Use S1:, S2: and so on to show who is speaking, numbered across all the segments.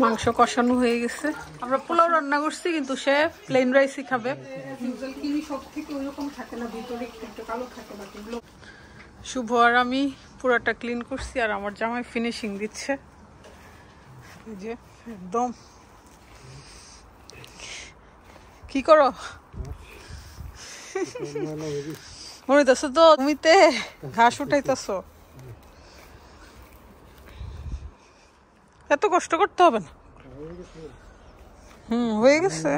S1: মাংস কষানো হয়ে গেছে। আমরা পোলাও রান্না করছি কিন্তু সে প্লেন রাইসই খাবে। শুভ আর আমি পুরাটা ক্লিন করছি আর আমার জামাই ফিনিশিং দিচ্ছে। এই যে একদম কি করো মনে তো তুমিতে ঘাস উঠাইতেছো, এত কষ্ট করতে হবে না। হয়ে গেছে।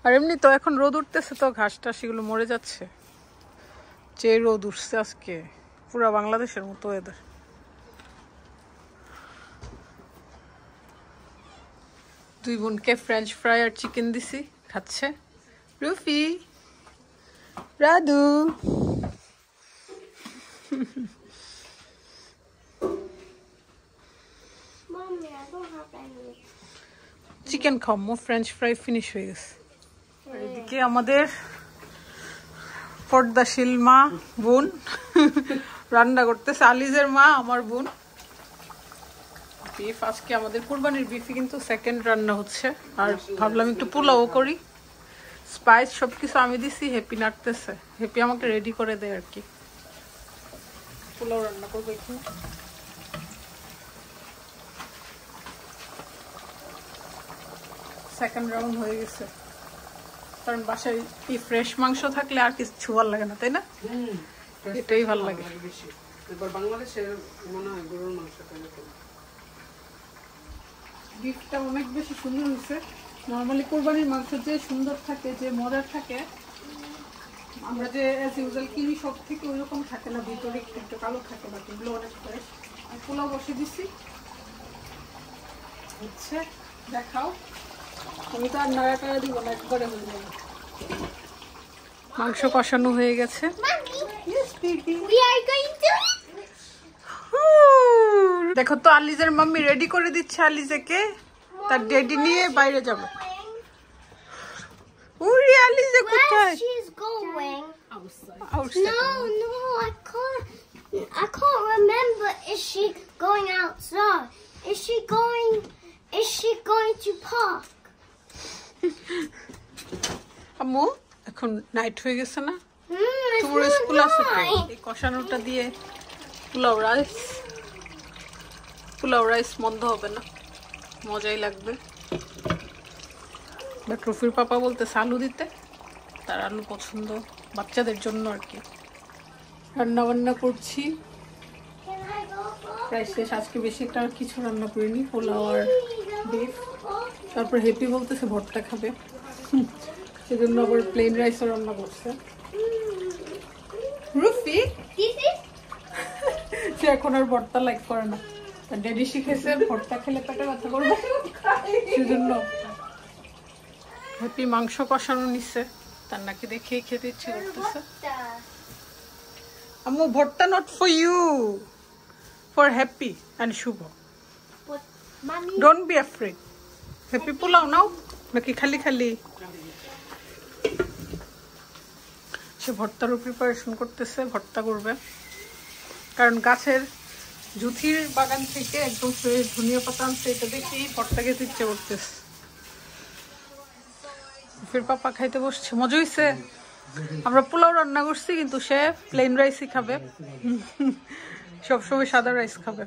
S1: আর এমনি তো এখন রোদ উঠতেছে তো ঘাসটা সেগুলো মরে যাচ্ছে। যে রোদ উঠছে আজকে পুরা বাংলাদেশের মতো ওয়েদার। দুই বোনকে ফ্রেঞ্চ ফ্রাই আর চিকেন দিছি, খাচ্ছে। রুফি, রাধু, চিকেন খামো, ফ্রেঞ্চ ফ্রাই ফিনিশ হয়ে গেছে। আর এদিকে আমাদের পর্দাশীল মা বোন রান্না করতেছে। আলিজের মা আমার বোন। বিফ আজকে আমাদের কুরবানির বিফি কিন্তু সেকেন্ড রান্না হচ্ছে। আর ভাবলাম একটু পোলাও করি। স্পাইস সবকিছু আমি দিছি, হ্যাপি নাড়তেছে। হ্যাপি আমাকে রেডি করে দেয় আর কি। পোলাও রান্না করবো এখানে। সেকেন্ড রাউন্ড হয়ে গেছে, কারণ বাসায় এই ফ্রেশ মাংস থাকলে আর কিছু ভালো লাগে না, তাই না? এটাই ভালো লাগে। বিফটা অনেক বেশি সুন্দর হয়েছে। নর্মালি কোরবানির মাংস যে সুন্দর থাকে, যে মজার থাকে, আমরা যে অ্যাজ ইউজুয়াল কিনি সব থেকে ওইরকম থাকে না। ভিতরে একটু কালো থাকে, বাট এগুলো অনেক ফ্রেশ। আর পোলাও বসে দিছি হচ্ছে, দেখাও। আমি তো আর নাড়াটাড়া দিব না, একবারে হয়ে যাবে। মাংস কষানো হয়ে গেছে। দেখো তো আলিজের মাম্মি রেডি করে দিচ্ছে আলিজেকে, তার ডেডি নিয়ে বাইরে যাবে। উরি আলিজে কোথায়?
S2: I can't remember. Is she going outside? Is she going to park?
S1: আম্মু এখন নাইট হয়ে গেছে না, তোমার স্কুল আছে তো। এই কষানোটা দিয়ে পোলাও রাইস মন্দ হবে না, মজাই লাগবে। বাট রফির পাপা বলতেছে আলু দিতে, তার আলু পছন্দ, বাচ্চাদের জন্য আর কি। রান্না বান্না করছি প্রায় শেষ। আজকে বেশি একটা কিছু রান্না করিনি, পোলাও আর বিফ। তারপর হ্যাপি বলতেছে ভর্তা খাবে, সেজন্য আবার প্লেন রাইসও রান্না করছে। রুফি সে এখন আর ভর্তা লাইক করে না, তার ড্যাডি শিখেছে ভর্তা খেলে পেটে ব্যথা করবে, সেজন্য হ্যাপি মাংস কষানো নিচ্ছে, তার নাকি দেখেই খেতে ইচ্ছে করতেছে। আম্মু ভর্তা not for you, for happy and Shubho. Don't be afraid. Happy পোলাও নাও নাকি খালি খালি? সে ভর্তারও প্রিপারেশন করতেছে, ভর্তা করবে। কারণ গাছের জুথির বাগান থেকে একদম ফ্রেশ ধনিয়া পাতা আনছে, এটা দেখেই ভর্তা খেতে ইচ্ছে করতেছে। ফির পাপা খাইতে বসছে। মজা হয়েছে। আমরা পোলাও রান্না করছি কিন্তু সে প্লেন রাইসই খাবে, সবসময় সাদা রাইস খাবে।